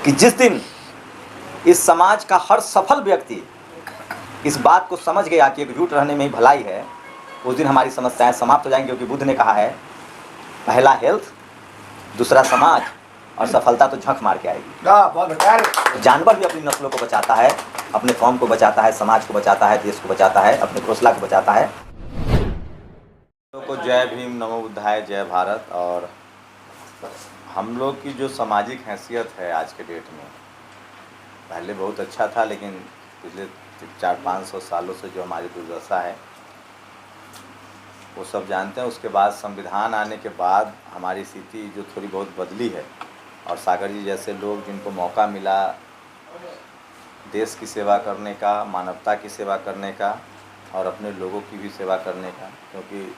कि जिस दिन इस समाज का हर सफल व्यक्ति इस बात को समझ गया कि एकजुट रहने में ही भलाई है, उस दिन हमारी समस्याएं समाप्त हो जाएंगी। क्योंकि बुद्ध ने कहा है, पहला हेल्थ, दूसरा समाज, और सफलता तो झंक मार के आएगी। जानवर भी अपनी नस्लों को बचाता है, अपने कौम को बचाता है, समाज को बचाता है, देश को बचाता है, अपने घोंसला को बचाता है। को जय भीम, नमो बुद्धाय, जय भारत। और हम लोग की जो सामाजिक हैसियत है आज के डेट में, पहले बहुत अच्छा था, लेकिन पिछले 400-500 सालों से जो हमारी दुर्दशा है वो सब जानते हैं। उसके बाद संविधान आने के बाद हमारी स्थिति जो थोड़ी बहुत बदली है, और सागर जी जैसे लोग जिनको मौका मिला देश की सेवा करने का, मानवता की सेवा करने का और अपने लोगों की भी सेवा करने का, क्योंकि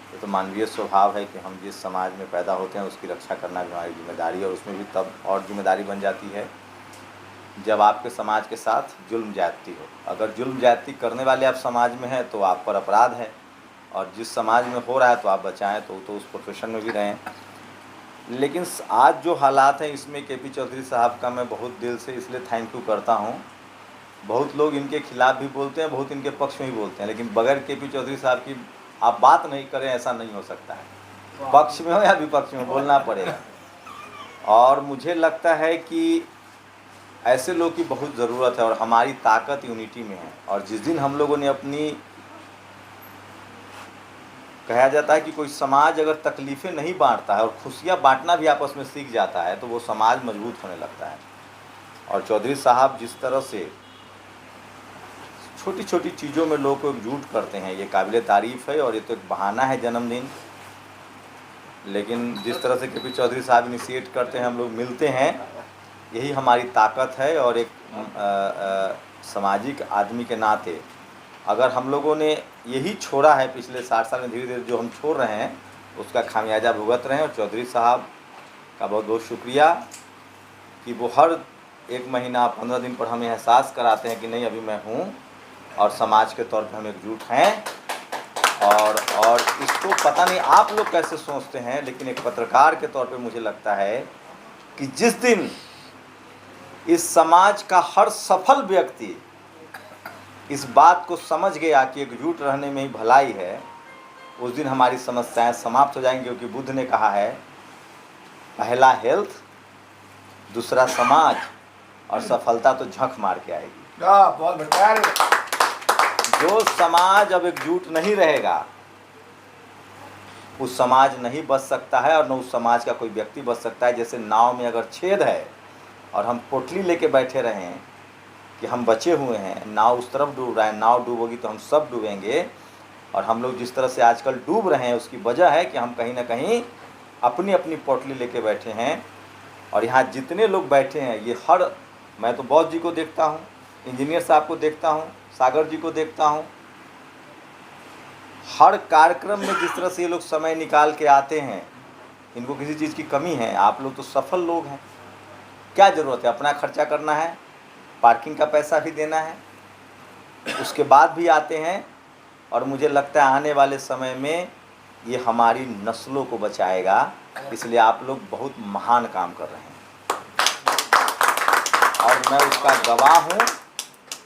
ये तो मानवीय स्वभाव है कि हम जिस समाज में पैदा होते हैं उसकी रक्षा करना भी हमारी जिम्मेदारी है। और उसमें भी तब और जिम्मेदारी बन जाती है जब आपके समाज के साथ जुल्म ज्यादती हो। अगर जुल्म ज्यादती करने वाले आप समाज में हैं तो आप पर अपराध है, और जिस समाज में हो रहा है तो आप बचाएं तो उस प्रोफेशन में भी रहें। लेकिन आज जो हालात हैं इसमें केपी चौधरी साहब का मैं बहुत दिल से इसलिए थैंक यू करता हूँ। बहुत लोग इनके खिलाफ भी बोलते हैं, बहुत इनके पक्ष में भी बोलते हैं, लेकिन बगैर केपी चौधरी साहब की आप बात नहीं करें ऐसा नहीं हो सकता है। पक्ष में हो या विपक्ष में बोलना पड़ेगा। और मुझे लगता है कि ऐसे लोग की बहुत ज़रूरत है, और हमारी ताकत यूनिटी में है। और जिस दिन हम लोगों ने अपनी, कहा जाता है कि कोई समाज अगर तकलीफ़ें नहीं बांटता है और खुशियाँ बांटना भी आपस में सीख जाता है तो वो समाज मजबूत होने लगता है। और चौधरी साहब जिस तरह से छोटी छोटी चीज़ों में लोगों को एकजुट करते हैं, ये काबिल तारीफ़ है। और ये तो एक बहाना है जन्मदिन, लेकिन जिस तरह से केपी चौधरी साहब इनिशिएट करते हैं, हम लोग मिलते हैं, यही हमारी ताकत है। और एक सामाजिक आदमी के नाते अगर हम लोगों ने यही छोड़ा है पिछले 60 साल में, धीरे धीरे जो हम छोड़ रहे हैं उसका खामियाजा भुगत रहे हैं। और चौधरी साहब का बहुत बहुत शुक्रिया कि वो हर 1 महीना 15 दिन पर हमें एहसास कराते हैं कि नहीं, अभी मैं हूँ और समाज के तौर पे हम एकजुट हैं। और इसको पता नहीं आप लोग कैसे सोचते हैं, लेकिन एक पत्रकार के तौर पे मुझे लगता है कि जिस दिन इस समाज का हर सफल व्यक्ति इस बात को समझ गया कि एकजुट रहने में ही भलाई है, उस दिन हमारी समस्याएं समाप्त हो जाएंगी। क्योंकि बुद्ध ने कहा है, पहला हेल्थ, दूसरा समाज, और सफलता तो झंक मार के आएगी। बहुत बढ़िया। जो समाज अब एकजुट नहीं रहेगा उस समाज नहीं बच सकता है, और न उस समाज का कोई व्यक्ति बच सकता है। जैसे नाव में अगर छेद है और हम पोटली लेके बैठे रहें कि हम बचे हुए हैं, नाव उस तरफ डूब रहा है, नाव डूबोगी तो हम सब डूबेंगे। और हम लोग जिस तरह से आजकल डूब रहे हैं उसकी वजह है कि हम कहीं ना कहीं अपनी अपनी पोटली लेके बैठे हैं। और यहाँ जितने लोग बैठे हैं ये मैं तो बॉस जी को देखता हूँ, इंजीनियर साहब को देखता हूँ, सागर जी को देखता हूँ, हर कार्यक्रम में जिस तरह से ये लोग समय निकाल के आते हैं, इनको किसी चीज़ की कमी है। आप लोग तो सफल लोग हैं, क्या ज़रूरत है? अपना खर्चा करना है, पार्किंग का पैसा भी देना है, उसके बाद भी आते हैं। और मुझे लगता है आने वाले समय में ये हमारी नस्लों को बचाएगा। इसलिए आप लोग बहुत महान काम कर रहे हैं और मैं उसका गवाह हूँ।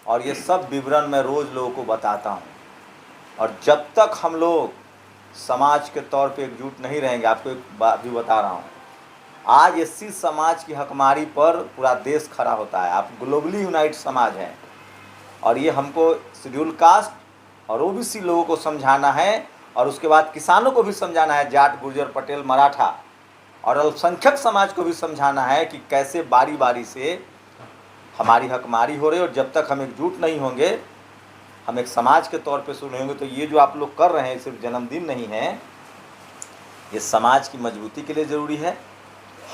और ये सब विवरण मैं रोज़ लोगों को बताता हूँ। और जब तक हम लोग समाज के तौर पे एकजुट नहीं रहेंगे, आपको एक बात भी बता रहा हूँ, आज एससी समाज की हकमारी पर पूरा देश खड़ा होता है। आप ग्लोबली यूनाइट समाज हैं, और ये हमको शेड्यूल कास्ट और ओबीसी लोगों को समझाना है, और उसके बाद किसानों को भी समझाना है, जाट, गुर्जर, पटेल, मराठा, और अल्पसंख्यक समाज को भी समझाना है कि कैसे बारी बारी से हमारी हकमारी हो रही है। और जब तक हम एकजुट नहीं होंगे, हम एक समाज के तौर पे सुने होंगे, तो ये जो आप लोग कर रहे हैं सिर्फ जन्मदिन नहीं है, ये समाज की मजबूती के लिए ज़रूरी है,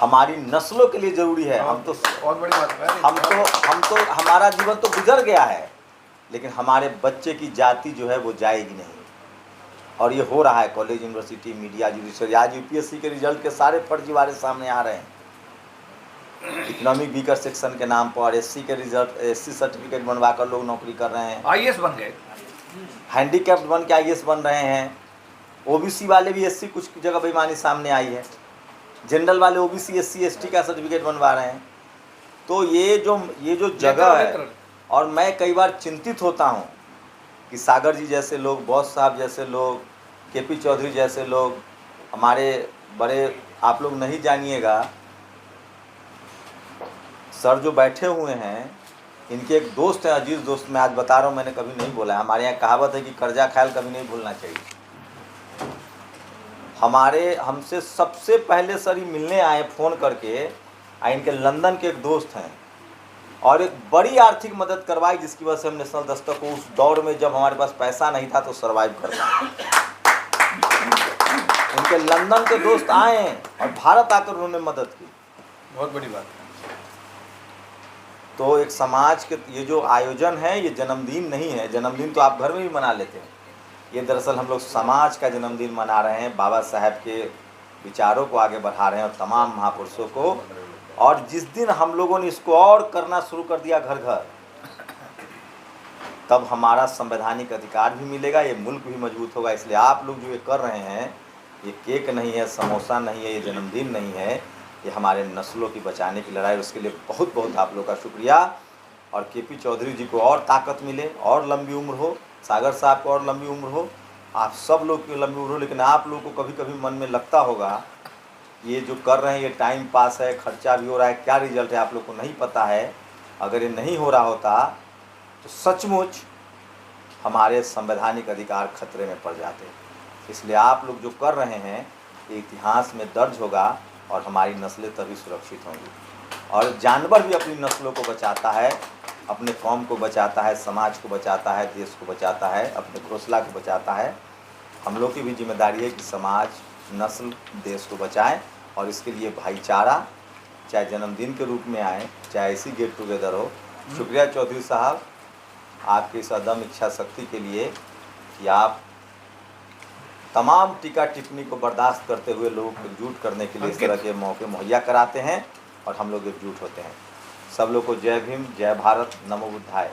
हमारी नस्लों के लिए ज़रूरी है। हम तो बहुत बड़ी बात है। हम तो हमारा जीवन तो गुजर गया है, लेकिन हमारे बच्चे की जाति जो है वो जाएगी नहीं। और ये हो रहा है कॉलेज, यूनिवर्सिटी, मीडिया, जुडिशरी। आज यूपीएससी के रिजल्ट के सारे फर्जीवाड़े सामने आ रहे हैं। इकोनॉमिक वीकर सेक्शन के नाम पर एससी के रिजल्ट, एससी सर्टिफिकेट बनवा कर लोग नौकरी कर रहे हैं, आईएएस बन गए, हैंडीकैप्ड बन के आईएएस बन रहे हैं। ओबीसी वाले भी एससी कुछ जगह बेईमानी सामने आई है, जनरल वाले ओबीसी एससी एसटी का सर्टिफिकेट बनवा रहे हैं। तो ये जो जगह है, और मैं कई बार चिंतित होता हूँ कि सागर जी जैसे लोग, बॉस साहब जैसे लोग, केपी चौधरी जैसे लोग, हमारे बड़े, आप लोग नहीं जानिएगा, सर जो बैठे हुए हैं, इनके एक दोस्त है, अजीज दोस्त, मैं आज बता रहा हूँ, मैंने कभी नहीं बोला है। हमारे यहाँ कहावत है कि कर्जा ख्याल कभी नहीं भूलना चाहिए। हमसे सबसे पहले सर ही मिलने आए फ़ोन करके, इनके लंदन के एक दोस्त हैं, और एक बड़ी आर्थिक मदद करवाई, जिसकी वजह से हम नेशनल दस्तक को उस दौर में, जब हमारे पास पैसा नहीं था, तो सर्वाइव कर पाए। उनके लंदन के दोस्त आए और भारत आकर उन्होंने मदद की, बहुत बड़ी बात है। तो एक समाज के ये जो आयोजन है, ये जन्मदिन नहीं है। जन्मदिन तो आप घर में भी मना लेते हैं, ये दरअसल हम लोग समाज का जन्मदिन मना रहे हैं, बाबा साहब के विचारों को आगे बढ़ा रहे हैं, और तमाम महापुरुषों को। और जिस दिन हम लोगों ने इसको और करना शुरू कर दिया घर घर, तब हमारा संवैधानिक अधिकार भी मिलेगा, ये मुल्क भी मजबूत होगा। इसलिए आप लोग जो ये कर रहे हैं, ये केक नहीं है, समोसा नहीं है, ये जन्मदिन नहीं है, ये हमारे नस्लों की बचाने की लड़ाई। उसके लिए बहुत बहुत आप लोग का शुक्रिया। और केपी चौधरी जी को और ताकत मिले, और लंबी उम्र हो, सागर साहब को और लंबी उम्र हो, आप सब लोग की लंबी उम्र हो। लेकिन आप लोग को कभी कभी मन में लगता होगा, ये जो कर रहे हैं ये टाइम पास है, खर्चा भी हो रहा है, क्या रिजल्ट है आप लोग को नहीं पता है। अगर ये नहीं हो रहा होता तो सचमुच हमारे संवैधानिक अधिकार खतरे में पड़ जाते। इसलिए आप लोग जो कर रहे हैं, ये इतिहास में दर्ज होगा, और हमारी नस्लें तभी सुरक्षित होंगी। और जानवर भी अपनी नस्लों को बचाता है, अपने कौम को बचाता है, समाज को बचाता है, देश को बचाता है, अपने घोंसला को बचाता है। हम लोग की भी जिम्मेदारी है कि समाज, नस्ल, देश को बचाएं। और इसके लिए भाईचारा, चाहे जन्मदिन के रूप में आए, चाहे ऐसी गेट टुगेदर हो। शुक्रिया चौधरी साहब, आपकी इस अदम इच्छा शक्ति के लिए कि आप तमाम टीका टिप्पणी को बर्दाश्त करते हुए लोगों को एकजुट करने के लिए इस तरह के मौके मुहैया कराते हैं, और हम लोग एकजुट होते हैं। सब लोग को जय भीम, जय भारत, नमो बुद्धाय।